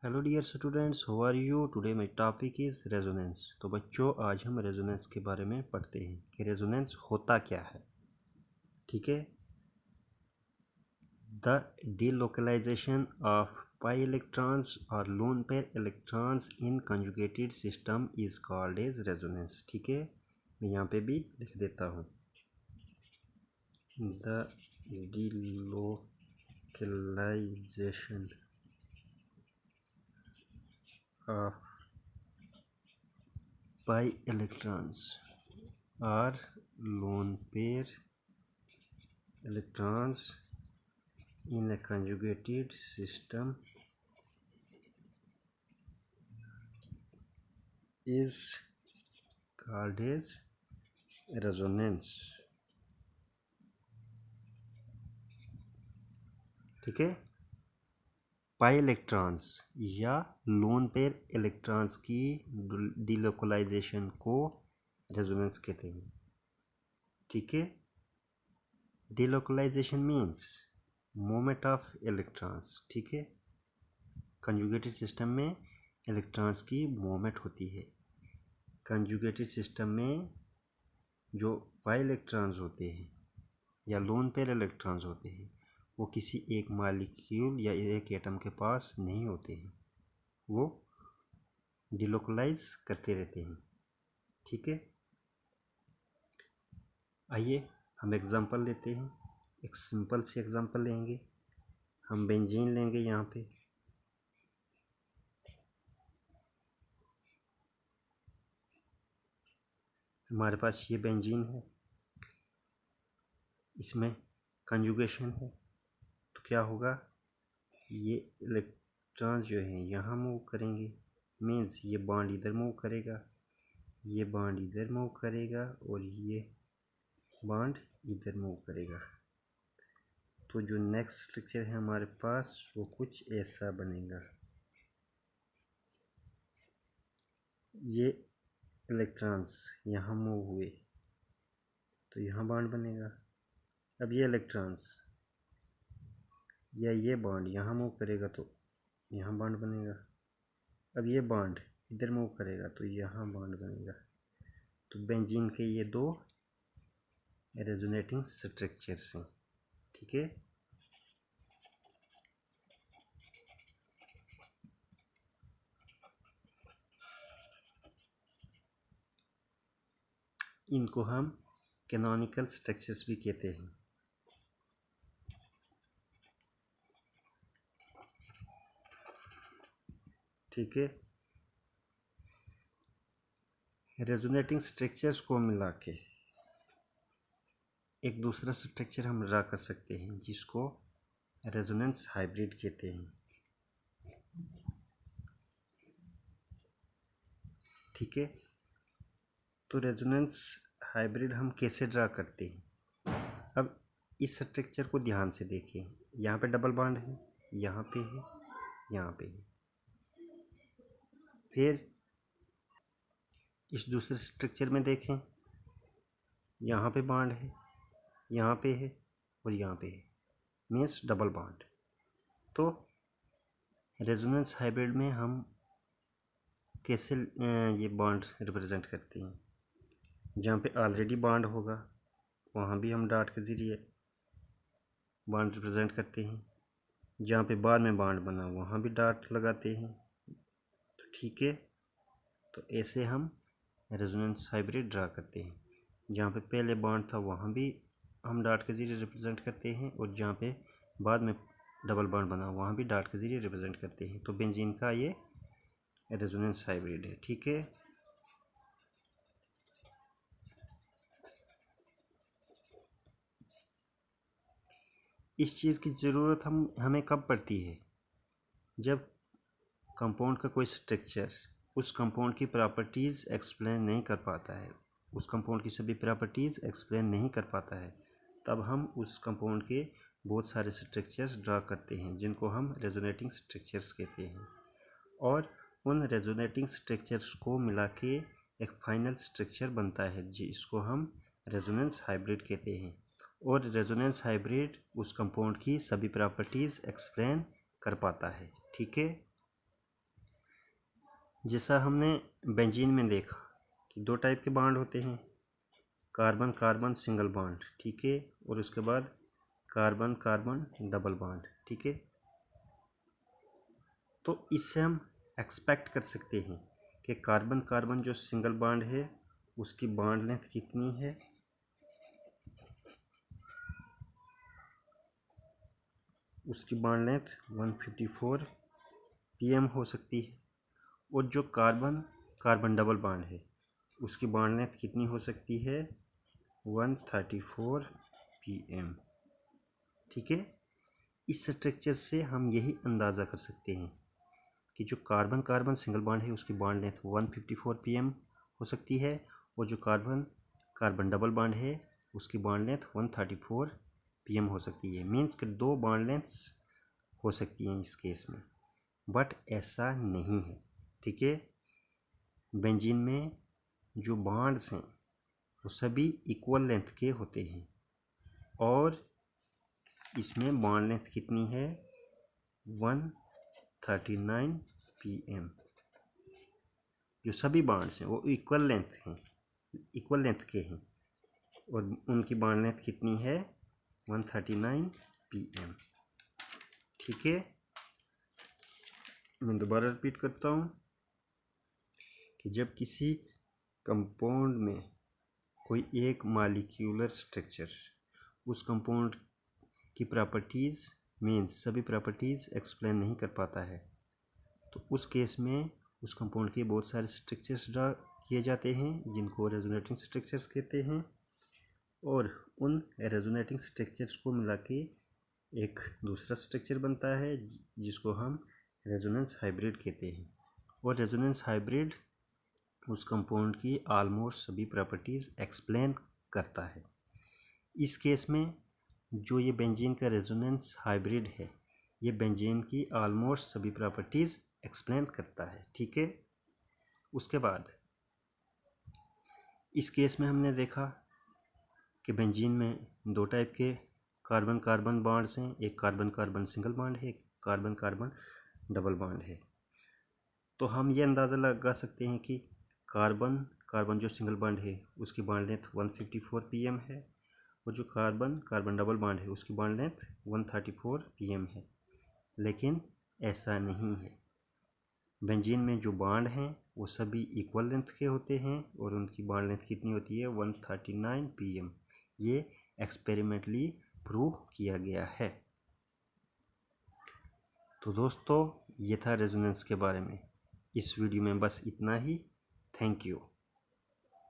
Hello dear students, how are you? Today my topic is resonance. तो बच्चों, आज हम रेजोनेंस के बारे में पढ़ते हैं कि रेजोनेंस होता क्या है। ठीक है। The delocalisation of pi electrons और lone pair electrons in conjugated system is called as resonance. ठीक है, मैं यहाँ पे भी लिख देता हूँ। The delocalisation of pi electrons or lone pair electrons in a conjugated system is called as resonance। ठीक है। पाई इलेक्ट्रॉन्स या लोन पेयर इलेक्ट्रॉन्स की डिलोकलाइजेशन को रेजोनेंस कहते हैं। ठीक है। Delocalisation means movement of electrons. ठीक है। कंजुगेटेड सिस्टम में इलेक्ट्रॉन्स की मूवमेंट होती है। कंजुगेटेड सिस्टम में जो पाई इलेक्ट्रॉन्स होते हैं या लोन पेयर इलेक्ट्रॉन्स होते हैं वो किसी एक मॉलिक्यूल या एक एटम के पास नहीं होते हैं, वो डिलोकलाइज करते रहते हैं। ठीक है। आइए हम एग्जांपल लेते हैं। एक सिंपल सी एग्जांपल लेंगे। हम बेंजीन लेंगे। यहाँ पे हमारे पास ये बेंजीन है, इसमें कंजुगेशन है, तो क्या होगा, ये इलेक्ट्रॉन जो है यहाँ मूव करेंगे, मीन्स ये बॉन्ड इधर मूव करेगा, ये बॉन्ड इधर मूव करेगा और ये बॉन्ड इधर मूव करेगा। तो जो नेक्स्ट स्ट्रक्चर है हमारे पास वो कुछ ऐसा बनेगा। ये इलेक्ट्रॉन्स यहाँ मूव हुए तो यहाँ बॉन्ड बनेगा। अब ये इलेक्ट्रॉन्स या ये बॉन्ड यहाँ मूव करेगा तो यहाँ बॉन्ड बनेगा। अब ये बॉन्ड इधर मूव करेगा तो यहाँ बॉन्ड बनेगा। तो बेंजीन के ये दो रेजोनेटिंग स्ट्रक्चर्स हैं। ठीक है। इनको हम कैनोनिकल स्ट्रक्चर्स भी कहते हैं। ठीक है। रेजोनेटिंग स्ट्रक्चर्स को मिला के एक दूसरा स्ट्रक्चर हम ड्रा कर सकते हैं जिसको रेजोनेंस हाइब्रिड कहते हैं। ठीक है। तो रेजोनेंस हाइब्रिड हम कैसे ड्रा करते हैं? अब इस स्ट्रक्चर को ध्यान से देखें। यहाँ पे डबल बॉन्ड है, यहाँ पे है, यहाँ पे है। फिर इस दूसरे स्ट्रक्चर में देखें, यहाँ पे बॉन्ड है, यहाँ पे है और यहाँ पे है, मीन्स डबल बॉन्ड। तो रेजोनेंस हाइब्रिड में हम कैसे ये बॉन्ड रिप्रेजेंट करते हैं? जहाँ पे ऑलरेडी बॉन्ड होगा वहाँ भी हम डॉट के ज़रिए बॉन्ड रिप्रेजेंट करते हैं। जहाँ पे बाद में बॉन्ड बना वहाँ भी डॉट लगाते हैं। तो ठीक है। तो ऐसे हम रेजोनेंस हाइब्रिड ड्रा करते हैं। जहाँ पे पहले बॉन्ड था वहाँ भी हम डॉट के ज़रिए रिप्रेजेंट करते हैं और जहाँ पे बाद में डबल बॉन्ड बना वहाँ भी डॉट के ज़रिए रिप्रेजेंट करते हैं। तो बेंजीन का ये रेजोनेंस हाइब्रिड है। ठीक है। इस चीज़ की ज़रूरत हमें कब पड़ती है? जब कंपाउंड का कोई स्ट्रक्चर उस कंपाउंड की प्रॉपर्टीज़ एक्सप्लेन नहीं कर पाता है, उस कंपाउंड की सभी प्रॉपर्टीज़ एक्सप्लेन नहीं कर पाता है, तब हम उस कंपाउंड के बहुत सारे स्ट्रक्चर्स ड्रा करते हैं जिनको हम रेजोनेटिंग स्ट्रक्चर्स कहते हैं। और उन रेजोनेटिंग स्ट्रक्चर्स को मिला के एक फाइनल स्ट्रक्चर बनता है जिसको हम रेजोनेंस हाइब्रिड कहते हैं। और रेजोनेंस हाइब्रिड उस कंपाउंड की सभी प्रॉपर्टीज़ एक्सप्लेन कर पाता है। ठीक है। जैसा हमने बेंजीन में देखा कि दो टाइप के बॉन्ड होते हैं, कार्बन कार्बन सिंगल बॉन्ड, ठीक है, और उसके बाद कार्बन कार्बन डबल बॉन्ड, ठीक है। तो इससे हम एक्सपेक्ट कर सकते हैं कि कार्बन कार्बन जो सिंगल बॉन्ड है उसकी बॉन्ड लेंथ कितनी है, उसकी बॉन्ड लेंथ 154 pm हो सकती है, और जो कार्बन कार्बन डबल बॉन्ड है उसकी बॉन्ड लेंथ कितनी हो सकती है, 134 pm, ठीक है। इस स्ट्रक्चर से हम यही अंदाज़ा कर सकते हैं कि जो कार्बन कार्बन सिंगल बॉन्ड है उसकी बॉन्ड लेंथ 154 pm हो सकती है, और जो कार्बन कार्बन डबल बॉन्ड है उसकी बॉन्ड लेंथ 134 pm हो सकती है। मीन्स कि दो बॉन्ड लेंथ्स हो सकती हैं इस केस में, बट ऐसा नहीं है, ठीक है। बेंजीन में जो बॉन्ड्स हैं वो सभी इक्वल लेंथ के होते हैं, और इसमें बॉन्ड लेंथ कितनी है, 139 pm। जो सभी बॉन्ड्स हैं वो इक्वल लेंथ के हैं, और उनकी बॉन्ड लेंथ कितनी है, 139 pm, ठीक है। मैं दोबारा रिपीट करता हूँ कि जब किसी कंपाउंड में कोई एक मॉलिक्यूलर स्ट्रक्चर उस कंपाउंड की प्रॉपर्टीज़ मीन्स सभी प्रॉपर्टीज़ एक्सप्लेन नहीं कर पाता है, तो उस केस में उस कंपाउंड के बहुत सारे स्ट्रक्चर्स ड्रा किए जाते हैं जिनको रेजोनेटिंग स्ट्रक्चर्स कहते हैं, और उन रेजोनेटिंग स्ट्रक्चर्स को मिला के एक दूसरा स्ट्रक्चर बनता है जिसको हम रेजोनेंस हाइब्रिड कहते हैं, और रेजोनेंस हाइब्रिड उस कंपाउंड की ऑलमोस्ट सभी प्रॉपर्टीज़ एक्सप्लेन करता है। इस केस में जो ये बेंजीन का रेजोनेंस हाइब्रिड है ये बेंजीन की ऑलमोस्ट सभी प्रॉपर्टीज़ एक्सप्लेन करता है, ठीक है। उसके बाद इस केस में हमने देखा कि बेंजीन में दो टाइप के कार्बन कार्बन बॉन्ड्स हैं, एक कार्बन कार्बन सिंगल बॉन्ड है, एक कार्बन कार्बन डबल बॉन्ड है। तो हम ये अंदाज़ा लगा सकते हैं कि कार्बन कार्बन जो सिंगल बॉन्ड है उसकी बॉन्ड लेंथ 154 pm है, और जो कार्बन कार्बन डबल बॉन्ड है उसकी बॉन्ड लेंथ 134 pm है, लेकिन ऐसा नहीं है। बेंजीन में जो बॉन्ड हैं वो सभी इक्वल लेंथ के होते हैं, और उनकी बॉन्ड लेंथ कितनी होती है, 139 pm। ये एक्सपेरिमेंटली प्रूव किया गया है। तो दोस्तों ये था रेजोनेंस के बारे में। इस वीडियो में बस इतना ही। Thank you.